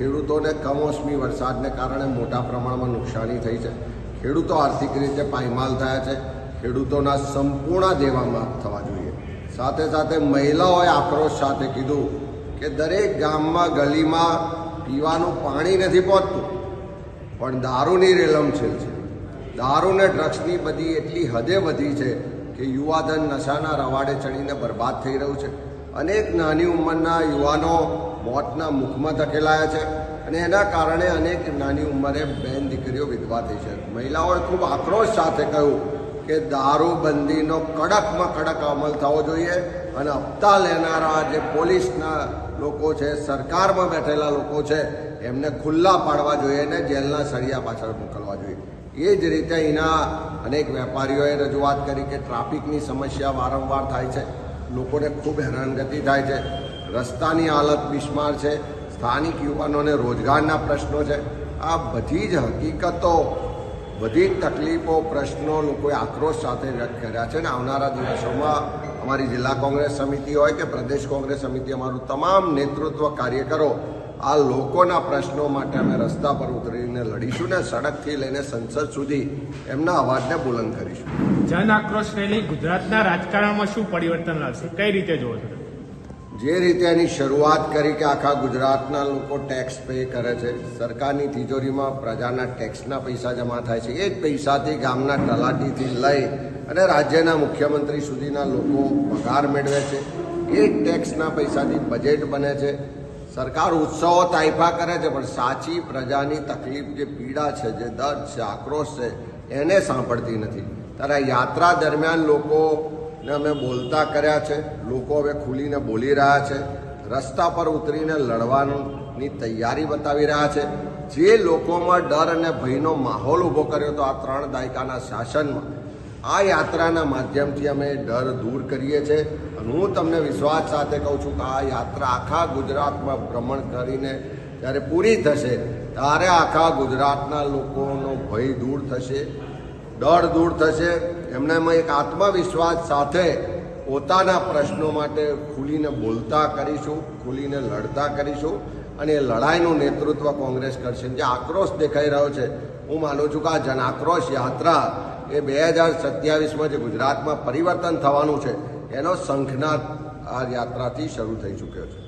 ખેડૂતોને કમોસમી વરસાદને કારણે મોટા પ્રમાણમાં નુકસાની થઈ છે. ખેડૂતો આર્થિક રીતે પાયમાલ થયા છે. ખેડૂતોના સંપૂર્ણ દેવા માફ થવા જોઈએ. સાથે સાથે મહિલાઓએ આક્રોશ સાથે કીધું કે દરેક ગામમાં ગલીમાં પીવાનું પાણી નથી પહોંચતું, પણ દારૂની રેલમછેલ છે. દારૂ ને ડ્રગ્સની બધી એટલી હદે વધી છે કે યુવાધન નશાના રવાડે ચડીને બરબાદ થઈ રહ્યું છે. અનેક નાની ઉંમરના યુવાનો મોતના મુખમાં ધકેલાયા છે અને એના કારણે અનેક નાની ઉંમરે બહેન દીકરીઓ વિધવા થઈ છે. મહિલાઓએ ખૂબ આક્રોશ સાથે કહ્યું કે દારૂબંધીનો કડકમાં કડક અમલ થવો જોઈએ અને હપ્તા લેનારા જે પોલીસના લોકો છે, સરકારમાં બેઠેલા લોકો છે, એમને ખુલ્લા પાડવા જોઈએ અને જેલના સળિયા પાછળ મોકલવા જોઈએ. એ જ રીતે અહીંના અનેક વેપારીઓએ રજૂઆત કરી કે ટ્રાફિકની સમસ્યા વારંવાર થાય છે, લોકોને ખૂબ હેરાનગતિ થાય છે, રસ્તાની હાલત બિસ્માર છે, સ્થાનિક યુવાનોને રોજગારના પ્રશ્નો છે. આ બધી જ હકીકતો, બધી જ તકલીફો, પ્રશ્નો લોકોએ આક્રોશ સાથે વ્યક્ત કર્યા છે અને આવનારા દિવસોમાં અમારી જિલ્લા કોંગ્રેસ સમિતિ હોય કે પ્રદેશ કોંગ્રેસ સમિતિ, અમારું તમામ નેતૃત્વ કાર્યકરો આ લોકોના પ્રશ્નો માટે અમે રસ્તા પર ઉતરીને લડીશું ને સડકથી લઈને સંસદ સુધી એમના અવાજને બુલંદ કરીશું. જન આક્રોશ રેલી ગુજરાતના રાજકારણમાં શું પરિવર્તન લાવશે, કઈ રીતે જોવો છો? જે રીતે એની શરૂઆત કરી કે આખા ગુજરાતના લોકો ટેક્સ પે કરે છે, સરકારની તિજોરીમાં પ્રજાના ટેક્સના પૈસા જમા થાય છે, એ જ પૈસાથી ગામના તલાટીથી લઈ અને રાજ્યના મુખ્યમંત્રી સુધીના લોકો પગાર મેળવે છે, એ જ ટેક્સના પૈસાથી બજેટ બને છે. સરકાર ઉત્સવો તાઇફા કરે છે, પણ સાચી પ્રજાની તકલીફ, જે પીડા છે, જે દર્દ છે, આક્રોશ છે, એને સાંભળતી નથી. ત્યારે યાત્રા દરમિયાન લોકોને અમે બોલતા કર્યા છે. લોકો હવે ખુલીને બોલી રહ્યા છે, રસ્તા પર ઉતરીને લડવાની તૈયારી બતાવી રહ્યા છે. જે લોકોમાં ડર અને ભયનો માહોલ ઊભો કર્યો હતો આ 3 દાયકાના શાસનમાં, આ યાત્રાના માધ્યમથી અમે ડર દૂર કરીએ છીએ. અને હું તમને વિશ્વાસ સાથે કહું છું કે આ યાત્રા આખા ગુજરાતમાં ભ્રમણ કરીને જ્યારે પૂરી થશે ત્યારે આખા ગુજરાતના લોકોનો ભય દૂર થશે, ડર દૂર થશે. એમનામાં એક આત્મવિશ્વાસ સાથે પોતાના પ્રશ્નો માટે ખુલીને બોલતા કરીશું, ખુલીને લડતા કરીશું અને એ લડાઈનું નેતૃત્વ કોંગ્રેસ કરશે. જે આક્રોશ દેખાઈ રહ્યો છે, હું માનું છું કે આ જન આક્રોશ યાત્રા એ 2027માં જે ગુજરાતમાં પરિવર્તન થવાનું છે એનો શંખનાદ આ યાત્રાથી શરૂ થઈ ચૂક્યો છે.